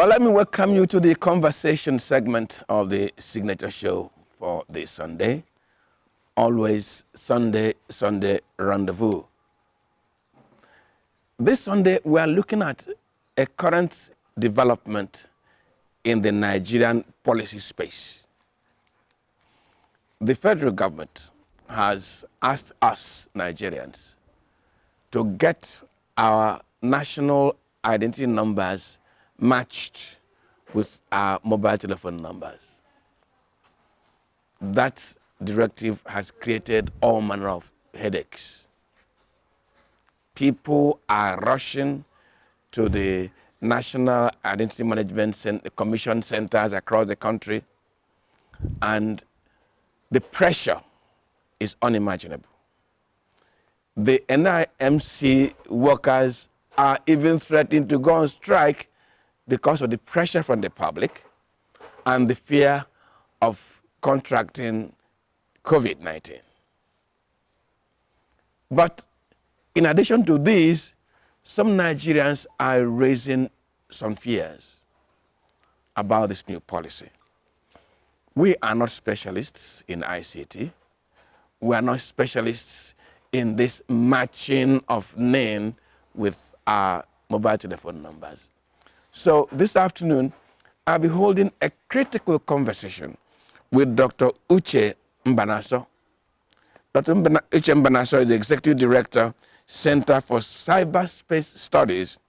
Well, let me welcome you to the conversation segment of the Signature Show for this Sunday. Always Sunday rendezvous. This Sunday, we are looking at a current development in the Nigerian policy space. The federal government has asked us, Nigerians, to get our national identity numbers matched with our mobile telephone numbers. That directive has created all manner of headaches. People are rushing to the National Identity Management Commission centers across the country, and the pressure is unimaginable. The NIMC workers are even threatening to go on strike because of the pressure from the public and the fear of contracting COVID-19. But in addition to this, some Nigerians are raising some fears about this new policy. We are not specialists in ICT. We are not specialists in this matching of name with our mobile telephone numbers. So this afternoon, I'll be holding a critical conversation with Dr. Uche Mbanaso. Dr. Uche Mbanaso is the Executive Director, Center for Cyberspace Studies,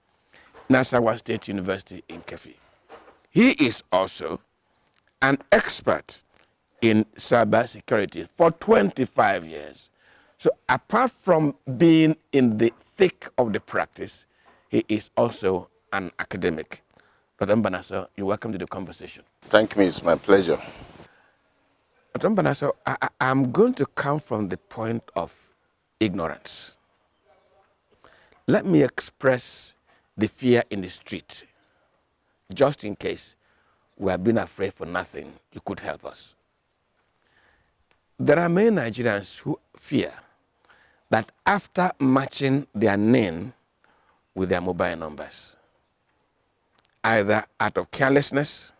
Nasarawa State University in Kefi. He is also an expert in cybersecurity for 25 years. So apart from being in the thick of the practice, he is also an academic. Dr. Mbanaso, you're welcome to the conversation. Thank you, it's my pleasure. Dr. Mbanaso, I'm going to come from the point of ignorance. Let me express the fear in the street, just in case we have been afraid for nothing. You could help us. There are many Nigerians who fear that after matching their name with their mobile numbers, either out of carelessness,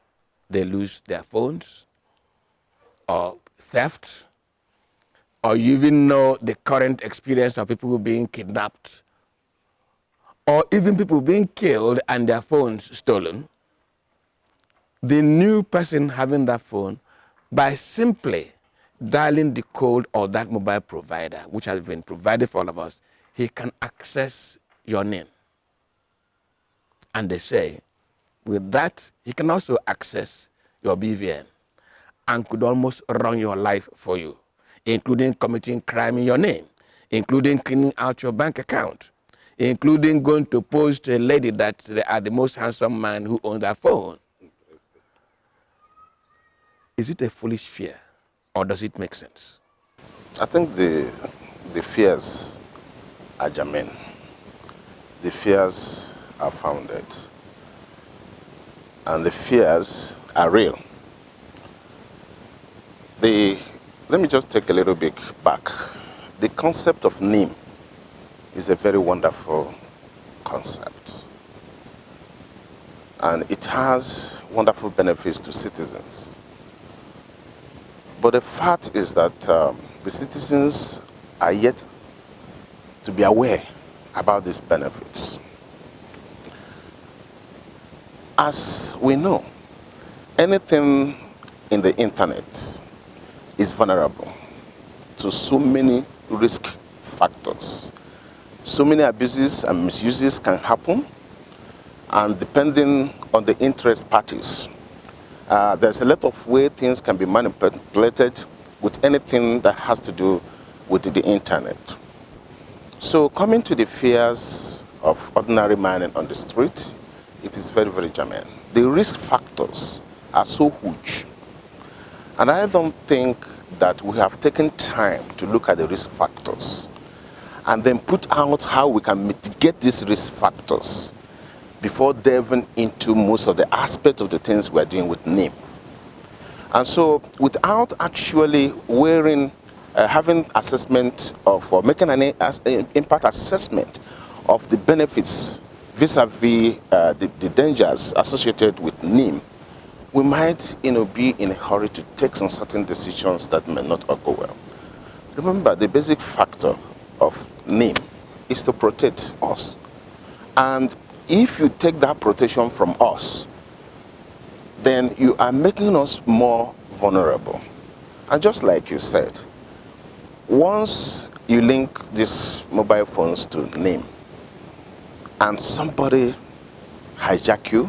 they lose their phones, or theft, or you even know the current experience of people who are being kidnapped, or even people being killed and their phones stolen. The new person having that phone, by simply dialing the code of that mobile provider, which has been provided for all of us, he can access your name. And they say, with that, he can also access your BVN and could almost run your life for you, including committing crime in your name, including cleaning out your bank account, including going to post to a lady that they are the most handsome man who owns that phone. Is it a foolish fear, or does it make sense? I think the fears are germane. The fears are founded. And the fears are real. Let me just take a little bit back. The concept of NIM is a very wonderful concept. And it has wonderful benefits to citizens. But the fact is that the citizens are yet to be aware about these benefits. As we know, anything in the internet is vulnerable to so many risk factors. So many abuses and misuses can happen, and depending on the interest parties, there's a lot of ways things can be manipulated with anything that has to do with the internet. So coming to the fears of ordinary man on the street, it is very, very germane. The risk factors are so huge. And I don't think that we have taken time to look at the risk factors and then put out how we can mitigate these risk factors before delving into most of the aspects of the things we're doing with NIM. And so without actually having assessment of, or making an impact assessment of the benefits vis-a-vis the dangers associated with NIM, we might be in a hurry to take some certain decisions that may not all go well. Remember, the basic factor of NIM is to protect us. And if you take that protection from us, then you are making us more vulnerable. And just like you said, once you link these mobile phones to NIM and somebody hijack you,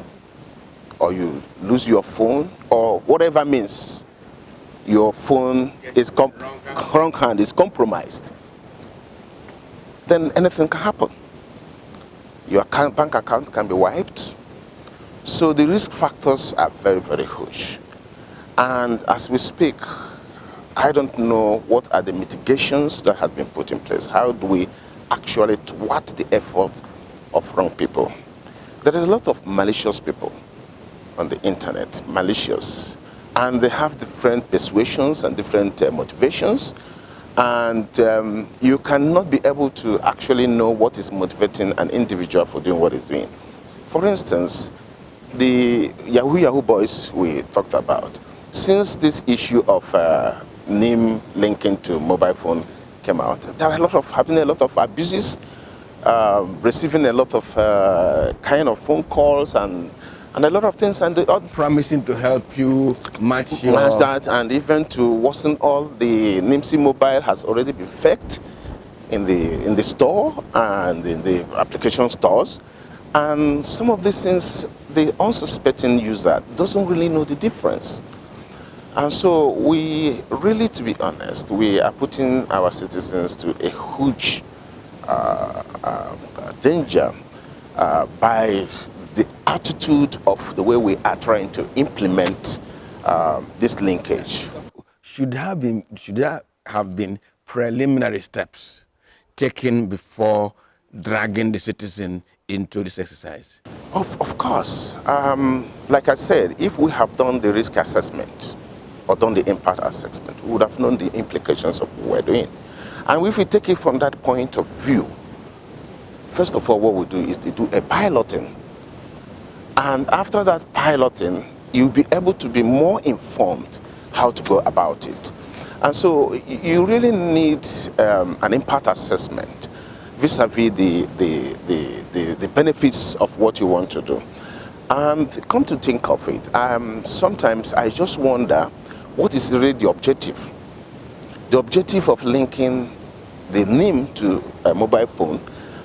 or you lose your phone, or whatever means your phone is wrong hand is compromised, then anything can happen. Your bank account can be wiped. So the risk factors are very, very huge. And as we speak, I don't know what are the mitigations that have been put in place. How do we actually thwart the effort of wrong people? There is a lot of malicious people on the internet, malicious, and they have different persuasions and different motivations, and you cannot be able to actually know what is motivating an individual for doing what he's doing. For instance, the Yahoo boys we talked about, since this issue of NIM linking to mobile phone came out, there are happening a lot of abuses, receiving a lot of kind of phone calls and a lot of things, and promising to help you match that, and even to worsen all, the NIMC mobile has already been faked in the store and in the application stores, and some of these things the unsuspecting user doesn't really know the difference. And so we really, to be honest, we are putting our citizens to a huge danger by the attitude of the way we are trying to implement this linkage. Should there have been preliminary steps taken before dragging the citizen into this exercise? Of course. Like I said, if we have done the risk assessment or done the impact assessment, we would have known the implications of what we're doing. And if we take it from that point of view, first of all, what we do is to do a piloting. And after that piloting, you'll be able to be more informed how to go about it. And so you really need an impact assessment vis-a-vis the benefits of what you want to do. And come to think of it, sometimes I just wonder, what is really the objective? The objective of linking the NIM to a mobile phone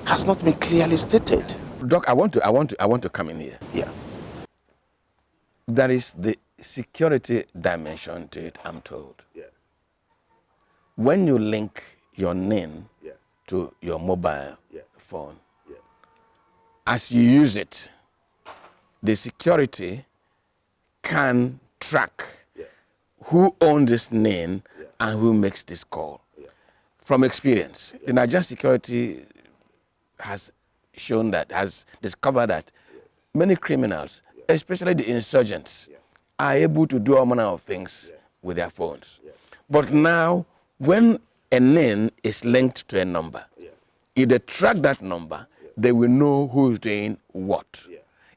has not been clearly stated. Doc, I want to come in here. Yeah. There is the security dimension to it, I'm told. Yes. When you link your NIM Yes. to your mobile Yes. phone, Yes. as you use it, the security can track who owns this NIM and who makes this call. From experience, the Nigerian security has shown that, has discovered that many criminals, especially the insurgents, are able to do all manner of things with their phones. But now, when a NIM is linked to a number, if they track that number, they will know who is doing what.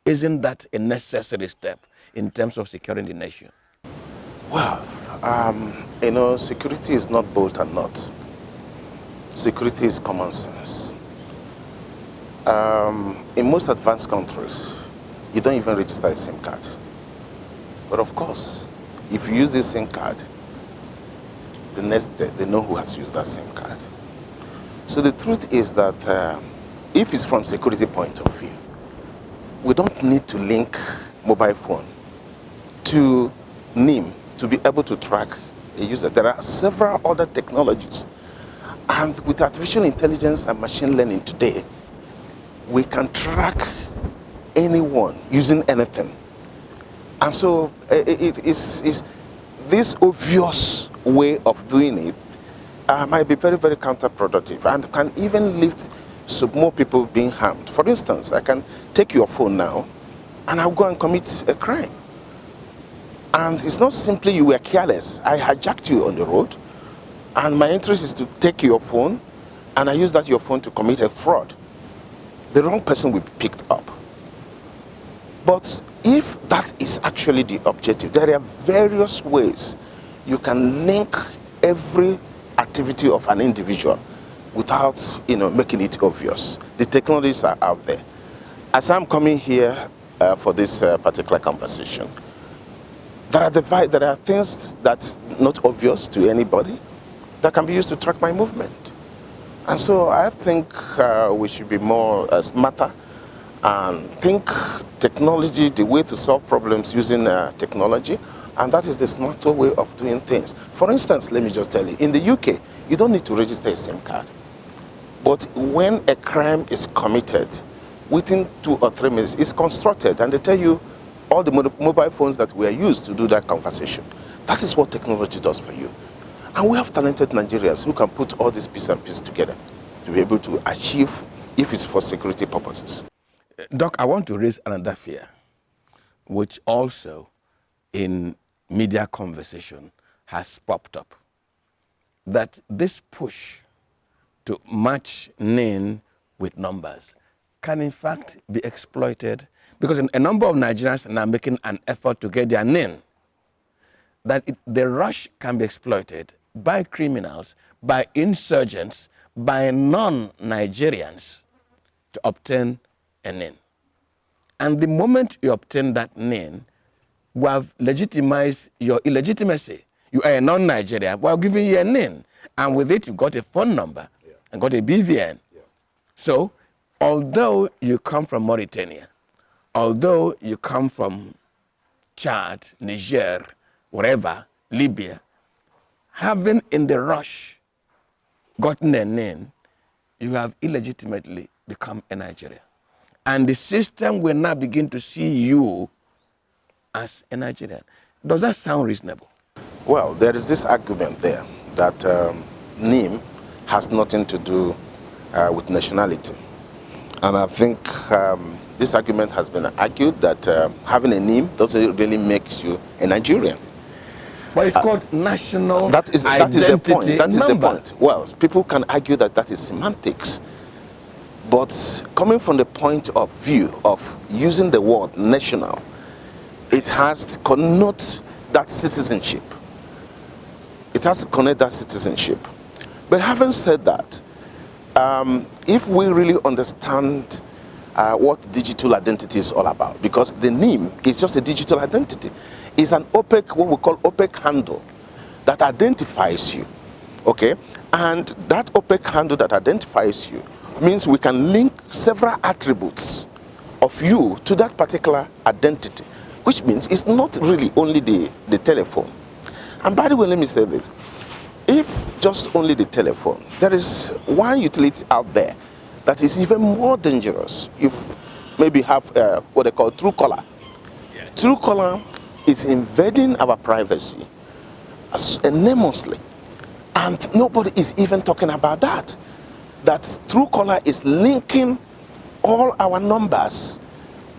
Isn't that a necessary step in terms of securing the nation? Well, security is not bolt and nut. Security is common sense. In most advanced countries, you don't even register a SIM card. But of course, if you use this SIM card, the next day they know who has used that SIM card. So the truth is that if it's from security point of view, we don't need to link mobile phone to NIM to be able to track a user. There are several other technologies. And with artificial intelligence and machine learning today, we can track anyone using anything. And so it is this obvious way of doing it might be very, very counterproductive and can even lead to more people being harmed. For instance, I can take your phone now and I'll go and commit a crime. And it's not simply you were careless. I hijacked you on the road, and my interest is to take your phone, and I use that your phone to commit a fraud. the wrong person will be picked up. But if that is actually the objective, there are various ways you can link every activity of an individual without, making it obvious. The technologies are out there. As I'm coming here for this particular conversation, there are things that's not obvious to anybody that can be used to track my movement. And so I think we should be more smarter and think technology, the way to solve problems using technology, and that is the smarter way of doing things. For instance, let me just tell you, in the UK, you don't need to register a SIM card. But when a crime is committed, within 2 or 3 minutes, it's constructed, and they tell you all the mobile phones that were used to do that conversation. That is what technology does for you. And we have talented Nigerians who can put all these pieces and pieces together to be able to achieve, if it's for security purposes. Doc, I want to raise another fear, which also in media conversation has popped up, that this push to match name with numbers can in fact be exploited, because a number of Nigerians are now making an effort to get their name, that the rush can be exploited by criminals, by insurgents, by non-Nigerians to obtain a name. And the moment you obtain that name, we have legitimized your illegitimacy. You are a non-Nigerian, we are giving you a name. And with it, you got a phone number and got a BVN. So, although you come from Mauritania, although you come from Chad, Niger, wherever, Libya, having in the rush gotten a name, you have illegitimately become a Nigerian. And the system will now begin to see you as a Nigerian. Does that sound reasonable? Well, there is this argument there that name has nothing to do with nationality. And I think this argument has been argued that having a name doesn't really make you a Nigerian. But it's called national that is the point. That is the number. point. Well, people can argue that that is semantics. But coming from the point of view of using the word national, it has to connote that citizenship. It has to connect that citizenship. But having said that, if we really understand what digital identity is all about, because the name is just a digital identity. It's an opaque, what we call opaque handle that identifies you, okay? And that opaque handle that identifies you means we can link several attributes of you to that particular identity, which means it's not really only the telephone. And by the way, let me say this. If just only the telephone, there is one utility out there that is even more dangerous. If maybe have what they call Truecaller. Yes. Truecaller is invading our privacy enormously. And nobody is even talking about that. That Truecaller is linking all our numbers,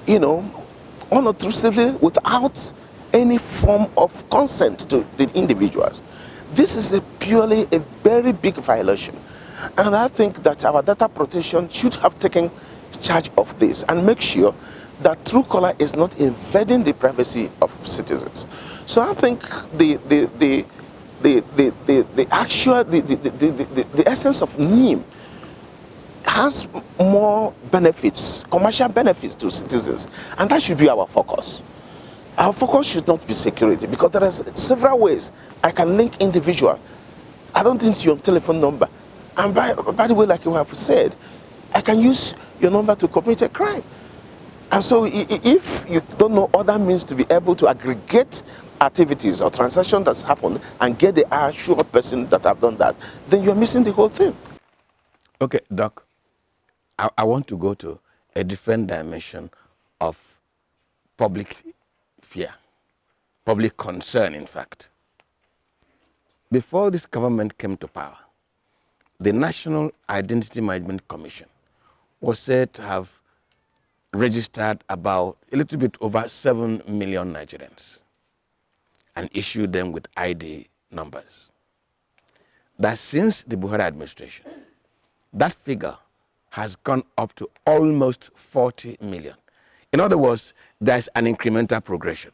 unobtrusively without any form of consent to the individuals. This is purely a very big violation. And I think that our data protection should have taken charge of this and make sure that Truecaller is not invading the privacy of citizens. So I think the essence of NIM has more benefits, commercial benefits to citizens, and that should be our focus. Our focus should not be security, because there are several ways I can link individual. I don't need your telephone number. And by the way, like you have said, I can use your number to commit a crime. And so if you don't know other means to be able to aggregate activities or transactions that's happened and get the actual person that have done that, then you're missing the whole thing. Okay, Doc, I want to go to a different dimension of public fear, public concern, in fact. Before this government came to power, the National Identity Management Commission was said to have registered about a little bit over 7 million Nigerians and issued them with ID numbers. That since the Buhari administration, that figure has gone up to almost 40 million. In other words, there's an incremental progression.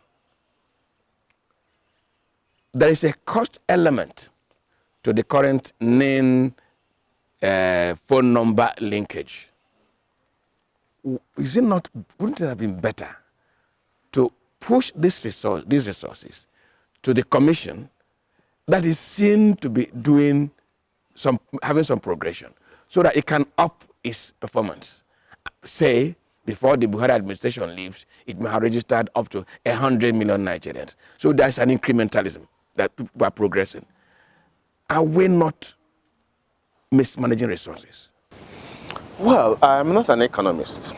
There is a cost element to the current NIN phone number linkage. Is it not, wouldn't it have been better to push these resources to the commission that is seen to be having some progression, so that it can up its performance? Say, before the Buhari administration leaves, it may have registered up to 100 million Nigerians. So there's an incrementalism that people are progressing. Are we not mismanaging resources? Well, I'm not an economist.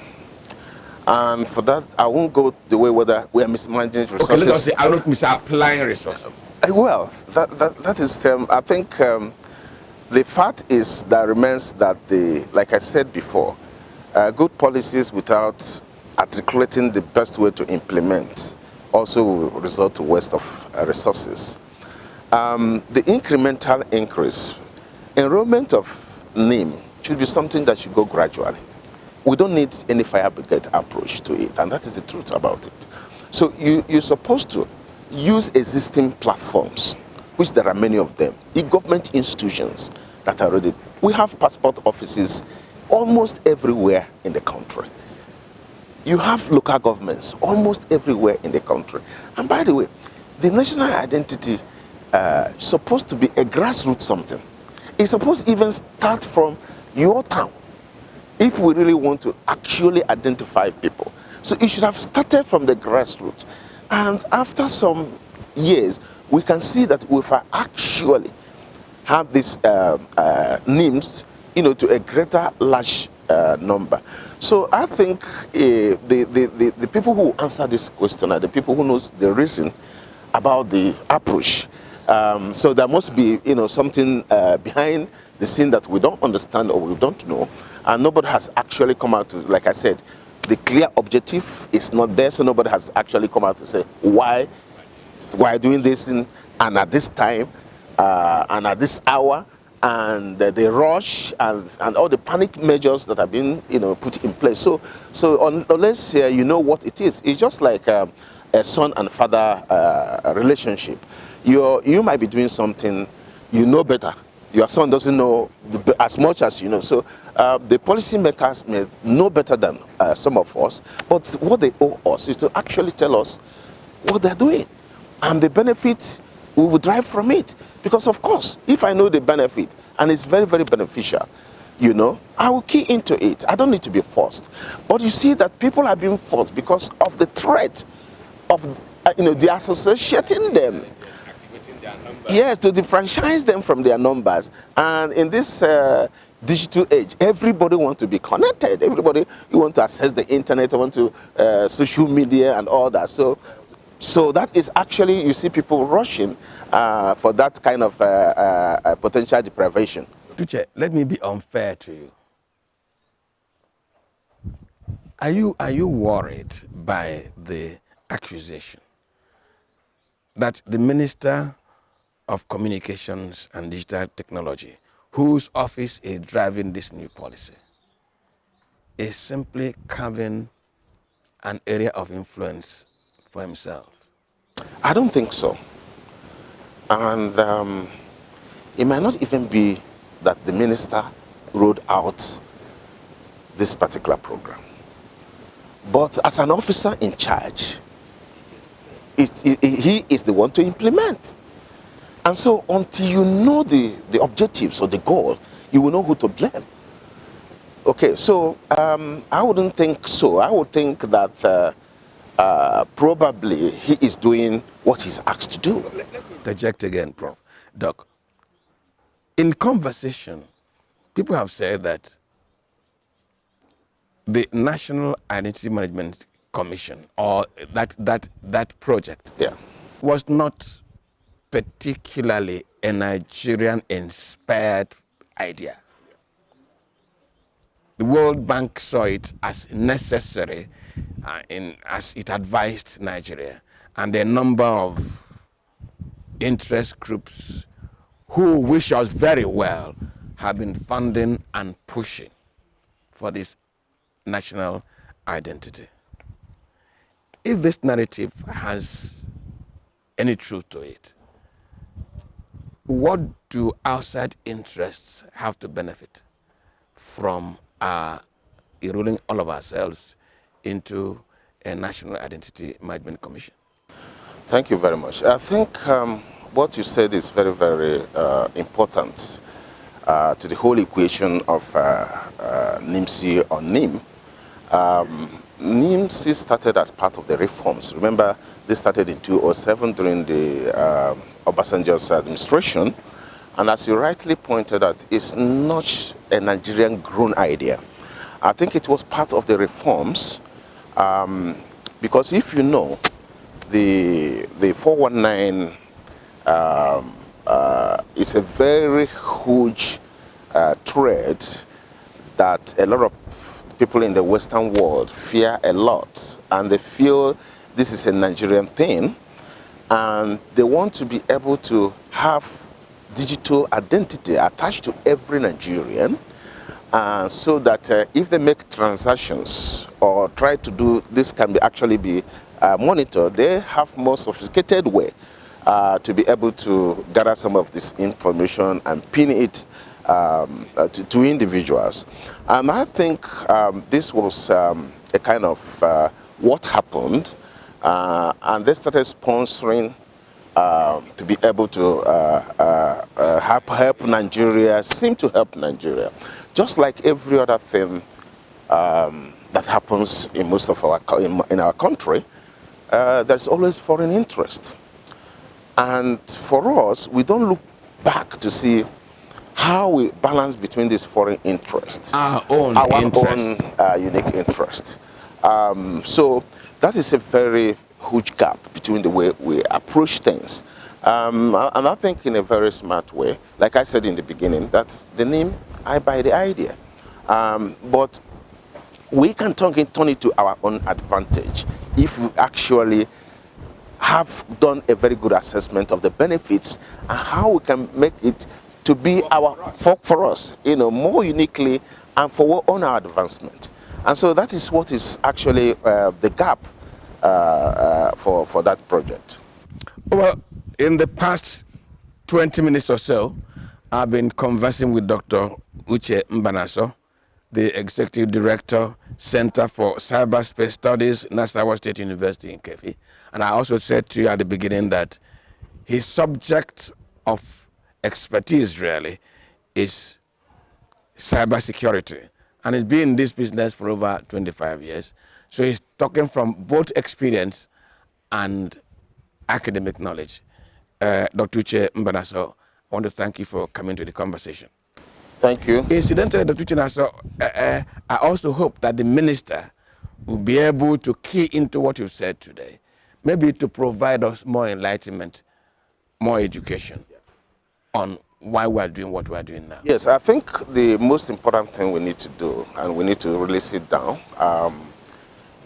And for that, I won't go the way whether we are mismanaging resources. Okay, let us say I'm not misapplying resources. Well, that is, I think the fact is that remains that like I said before, good policies without articulating the best way to implement also will result to waste of resources. The incremental increase, enrollment of NIM should be something that should go gradually. We don't need any fire brigade approach to it, and that is the truth about it. So you're supposed to use existing platforms, which there are many of them, in government institutions that are already. We have passport offices almost everywhere in the country. You have local governments almost everywhere in the country. And by the way, the national identity is supposed to be a grassroots something. It's supposed to even start from your town, if we really want to actually identify people. So it should have started from the grassroots. And after some years, we can see that if I actually have these names, to a greater large number. So I think the people who answer this question are the people who knows the reason about the approach. So there must be, something behind the scene that we don't understand or we don't know. And nobody has actually come out to, like I said, the clear objective is not there, so nobody has actually come out to say why doing this and at this time and at this hour, and the rush and all the panic measures that have been put in place. So unless you know what it is, it's just like a son and father relationship. You might be doing something you know better. Your son doesn't know as much as you know. So the policymakers may know better than some of us, but what they owe us is to actually tell us what they're doing. And the benefit, we will derive from it. Because of course, if I know the benefit, and it's very, very beneficial, I will key into it. I don't need to be forced. But you see that people are being forced because of the threat of, the associating them. Yes, to differentiate them from their numbers. And in this digital age, everybody wants to be connected. Everybody, you want to access the internet, you want to social media and all that. So that is actually, you see people rushing for that kind of potential deprivation. Tuche, let me be unfair to you. Are you worried by the accusation that the Minister of Communications and Digital Technology, whose office is driving this new policy, is simply carving an area of influence for himself? I don't think so. And it might not even be that the minister rolled out this particular program. But as an officer in charge, he is the one to implement. And so until you know the objectives or the goal, you will know who to blame. Okay, so I wouldn't think so. I would think that probably he is doing what he's asked to do. Interject again, Prof. Doc. In conversation, people have said that the National Identity Management Commission, or that project, was not particularly a Nigerian-inspired idea. The World Bank saw it as necessary as it advised Nigeria, and a number of interest groups who wish us very well have been funding and pushing for this national identity. If this narrative has any truth to it, what do outside interests have to benefit from enrolling all of ourselves into a National Identity Management Commission? Thank you very much. I think what you said is very, very important to the whole equation of NIMC or NIM. NIMC started as part of the reforms. Remember, this started in 2007 during the Obasanjo's administration. And as you rightly pointed out, it's not a Nigerian grown idea. I think it was part of the reforms because if you know, the 419 is a very huge threat that a lot of people in the Western world fear a lot, and they feel this is a Nigerian thing, and they want to be able to have digital identity attached to every Nigerian, so that if they make transactions or try to do this can actually be monitored, they have more sophisticated way to be able to gather some of this information and pin it to individuals. And I think this was a kind of what happened, and they started sponsoring to be able to help Nigeria, seem to help Nigeria. Just like every other thing that happens in most of in our country, there's always foreign interest. And for us, we don't look back to see how we balance between this foreign interest, our own unique interest. So that is a very huge gap between the way we approach things. And I think in a very smart way, like I said in the beginning, that the name, I buy the idea. But we can turn it to our own advantage if we actually have done a very good assessment of the benefits and how we can make it to be for us, more uniquely and for our advancement. And so that is what is actually the gap for that project. Well, in the past 20 minutes or so, I've been conversing with Dr. Uche Mbanaso, the Executive Director, Center for Cyberspace Studies, Nasarawa State University in Kefi. And I also said to you at the beginning that his subject of expertise really is cybersecurity. And he's been in this business for over 25 years. So he's talking from both experience and academic knowledge. Dr. Uche Mbanaso, I want to thank you for coming to the conversation. Thank you. Incidentally, Dr. Uche Mbanaso, I also hope that the minister will be able to key into what you've said today, maybe to provide us more enlightenment, more education on why we're doing what we're doing now. Yes, I think the most important thing we need to do, and we need to really sit down,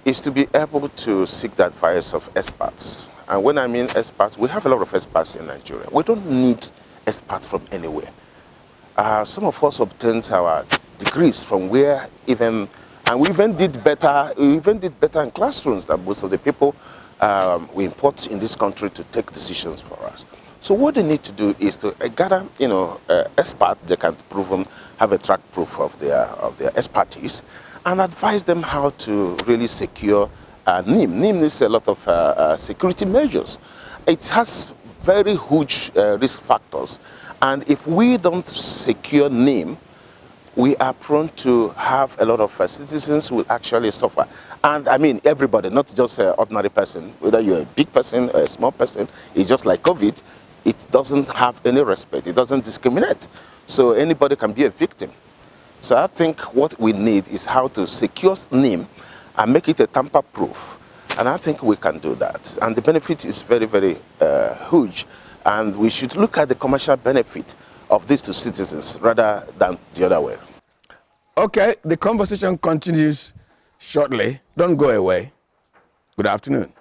is to be able to seek the advice of experts. And when I mean experts, we have a lot of experts in Nigeria. We don't need experts from anywhere. Some of us obtained our degrees from where and we even did better in classrooms than most of the people we import in this country to take decisions for us. So what they need to do is to gather, experts they can have a track proof of their expertise, and advise them how to really secure NIM. NIM needs a lot of security measures. It has very huge risk factors, and if we don't secure NIM, we are prone to have a lot of citizens who will actually suffer. And I mean everybody, not just an ordinary person, whether you're a big person or a small person. It's just like COVID. It doesn't have any respect. It doesn't discriminate. So anybody can be a victim. So I think what we need is how to secure NIM and make it a tamper-proof. And I think we can do that. And the benefit is very, very huge. And we should look at the commercial benefit of this to citizens rather than the other way. Okay, the conversation continues shortly. Don't go away. Good afternoon.